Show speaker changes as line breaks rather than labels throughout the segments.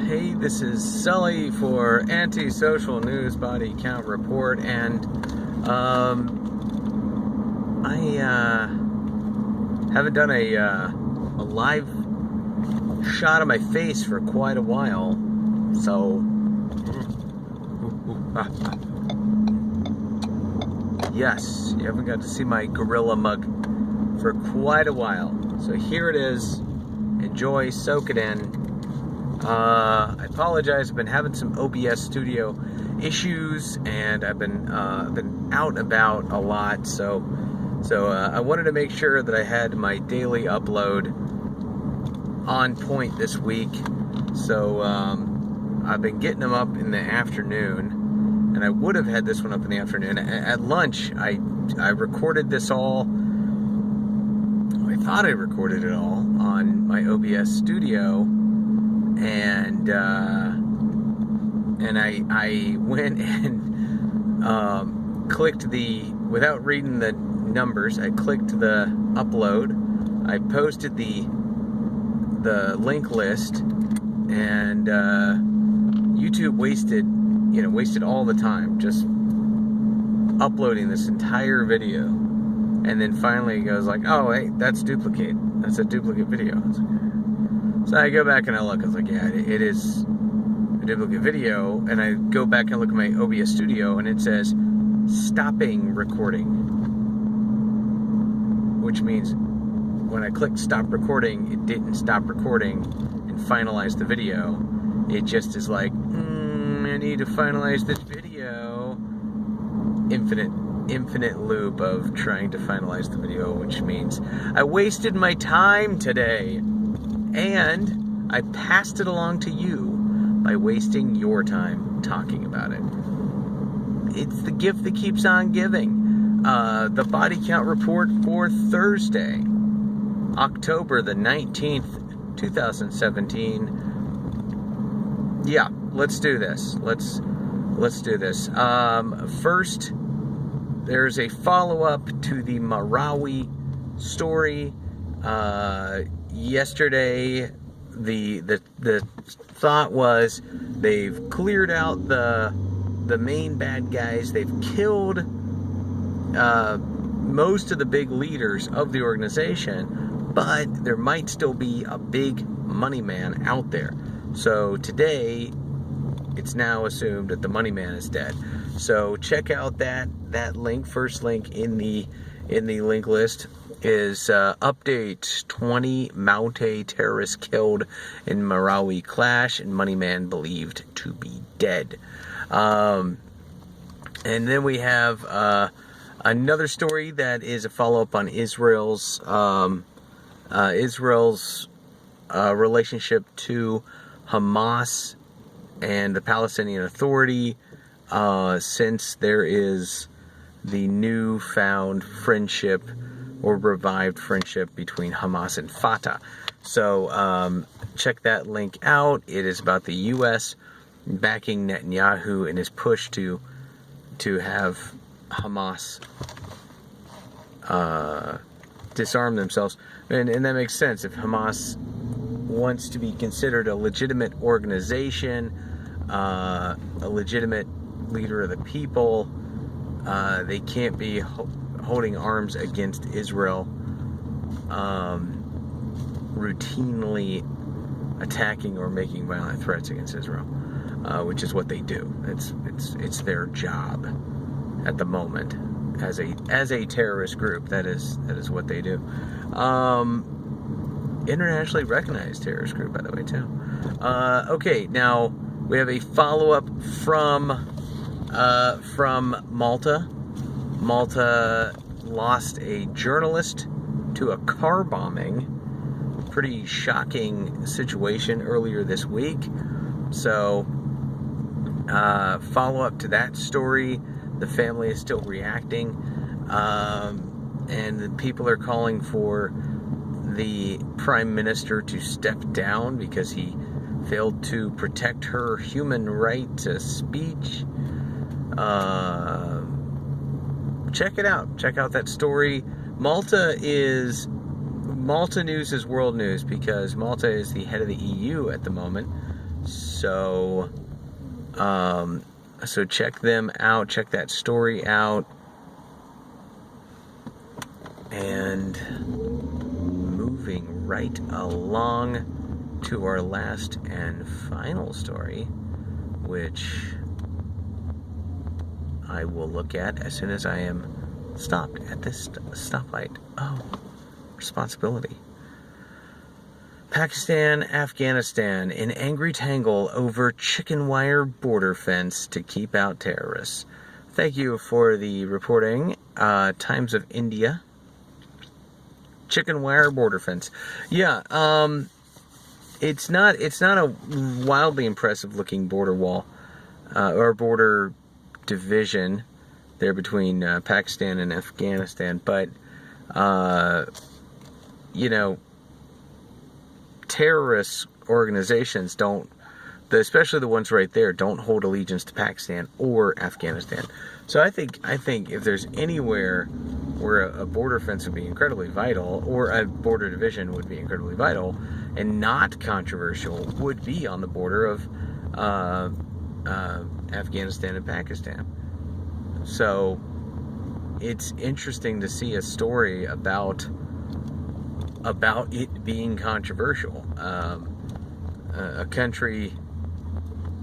Hey, this is Sully for Anti-Social News Body Count Report, and I haven't done a live shot of my face for quite a while, so yes, you haven't got to see my gorilla mug for quite a while. So here it is. Enjoy, soak it in. I apologize. I've been having some OBS studio issues, and I've been out and about a lot. So I wanted to make sure that I had my daily upload on point this week. So I've been getting them up in the afternoon, and I would have had this one up in the afternoon. At lunch, I recorded this all. I thought I recorded it all on my OBS studio, and I went and clicked without reading the numbers, I clicked the upload. I posted the link list, and YouTube wasted all the time just uploading this entire video. And then finally it goes like, oh, hey, that's duplicate. That's a duplicate video. So I go back and I look. I was like, yeah, it is a duplicate video. And I go back and look at my OBS studio, and it says stopping recording, which means when I clicked stop recording, it didn't stop recording and finalize the video. It just is like, I need to finalize this video. Infinite loop of trying to finalize the video, which means I wasted my time today, and I passed it along to you by wasting your time talking about it. It's the gift that keeps on giving. The body count report for Thursday, October the 19th, 2017. Yeah, let's do this. Let's do this. First, there's a follow-up to the Marawi story. Yesterday, the thought was they've cleared out the main bad guys. They've killed most of the big leaders of the organization, but there might still be a big money man out there. So today, it's now assumed that the money man is dead. So check out that link. First link in the link list is update 20 Maute terrorists killed in Marawi clash and money man believed to be dead. And then we have another story that is a follow-up on Israel's relationship to Hamas and the Palestinian Authority, since there is the newfound friendship or revived friendship between Hamas and Fatah. So check that link out. It is about the U.S. backing Netanyahu in his push to have Hamas disarm themselves. And that makes sense. If Hamas wants to be considered a legitimate organization, a legitimate leader of the people, they can't be holding arms against Israel, routinely attacking or making violent threats against Israel, which is what they do. It's their job at the moment as a terrorist group. That is what they do. Internationally recognized terrorist group, by the way, too. Okay, now we have a follow-up from Malta. Malta lost a journalist to a car bombing. Pretty shocking situation earlier this week. So, follow-up to that story. The family is still reacting, and the people are calling for the Prime Minister to step down because he failed to protect her human right to speech. Check it out. Check out that story. Malta news is world news because Malta is the head of the EU at the moment. So, so check them out. Check that story out. And moving right along to our last and final story, which I will look at as soon as I am stopped at this stoplight. Oh, responsibility. Pakistan, Afghanistan, in angry tangle over chicken wire border fence to keep out terrorists. Thank you for the reporting. Times of India. Chicken wire border fence. Yeah, it's not a wildly impressive looking border wall or border division there between Pakistan and Afghanistan, but you know, terrorist organizations don't, especially the ones right there, don't hold allegiance to Pakistan or Afghanistan. So I think if there's anywhere where a border fence would be incredibly vital, or a border division would be incredibly vital, and not controversial, would be on the border of Afghanistan and Pakistan. So it's interesting to see a story about it being controversial. A country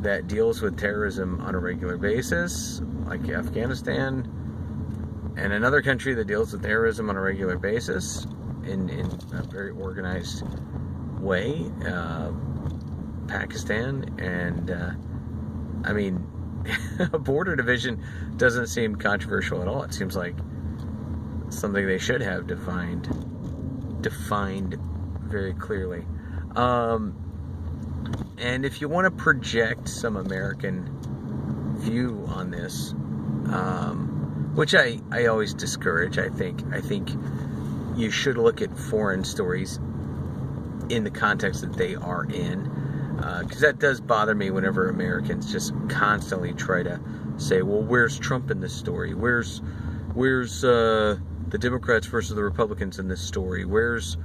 that deals with terrorism on a regular basis, like Afghanistan, and another country that deals with terrorism on a regular basis in a very organized way, Pakistan, and I mean, a border division doesn't seem controversial at all. It seems like something they should have defined very clearly. And if you want to project some American view on this, which I always discourage, I think you should look at foreign stories in the context that they are in, because that does bother me whenever Americans just constantly try to say, well, where's Trump in this story? Where's the Democrats versus the Republicans in this story? Where's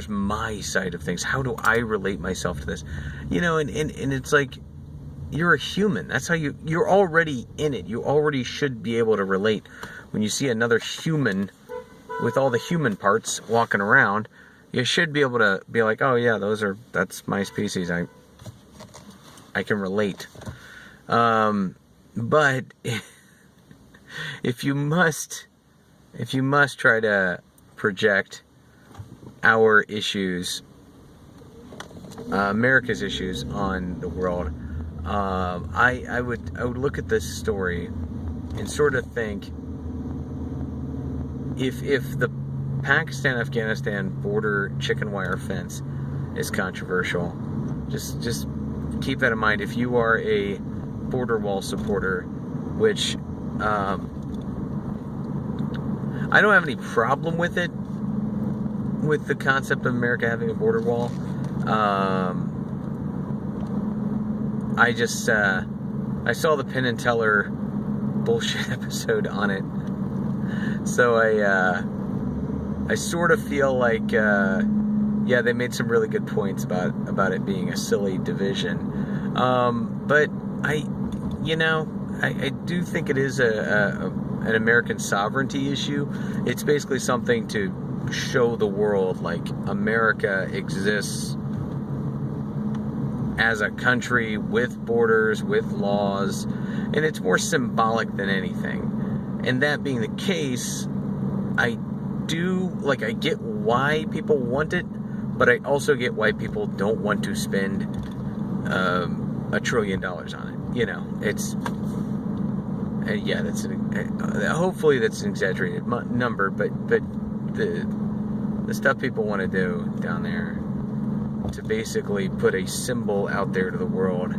my side of things? How do I relate myself to this? You know, and it's like, you're a human. That's how you're already in it. You already should be able to relate. When you see another human with all the human parts walking around, you should be able to be like, oh yeah, that's my species. I can relate. But if you must try to project our issues, America's issues on the world, I would look at this story and sort of think, if the Pakistan-Afghanistan border chicken wire fence is controversial, just keep that in mind. If you are a border wall supporter, which I don't have any problem with it, with the concept of America having a border wall. I just I saw the Penn and Teller bullshit episode on it, so I sort of feel like yeah, they made some really good points about it being a silly division, but I do think it is an American sovereignty issue. It's basically something to show the world, like, America exists as a country with borders, with laws, and it's more symbolic than anything. And that being the case, I get why people want it, but I also get why people don't want to spend $1 trillion on it. You know, it's yeah, hopefully that's an exaggerated number, but the stuff people want to do down there to basically put a symbol out there to the world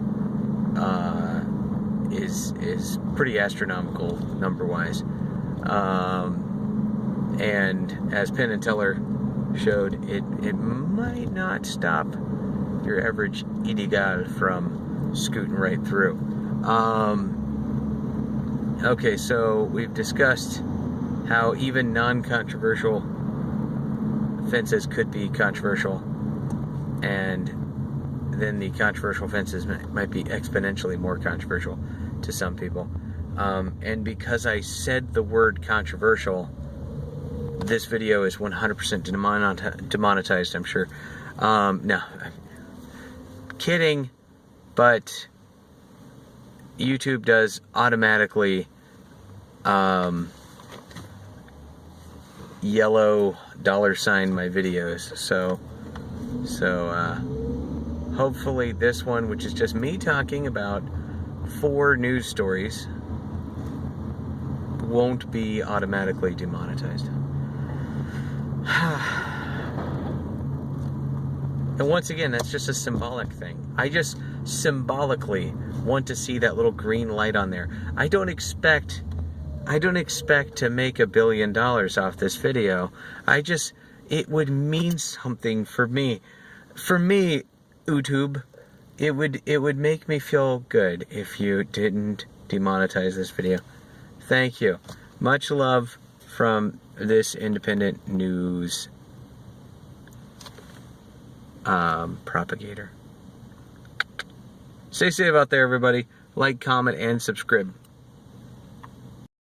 is pretty astronomical number-wise. And as Penn and Teller showed, it might not stop your average illegal from scooting right through. Okay, so we've discussed how even non-controversial fences could be controversial, and then the controversial offenses might be exponentially more controversial to some people. And because I said the word controversial, this video is 100% demonetized, I'm sure. No, I'm kidding, but YouTube does automatically yellow $ my videos, so hopefully this one, which is just me talking about 4 news stories, won't be automatically demonetized. And once again, that's just a symbolic thing. I just symbolically want to see that little green light on there. I don't expect to make $1 billion off this video. It would mean something for me. For me, YouTube, it would make me feel good if you didn't demonetize this video. Thank you. Much love from this independent news propagator. Stay safe out there, everybody. Like, comment, and subscribe.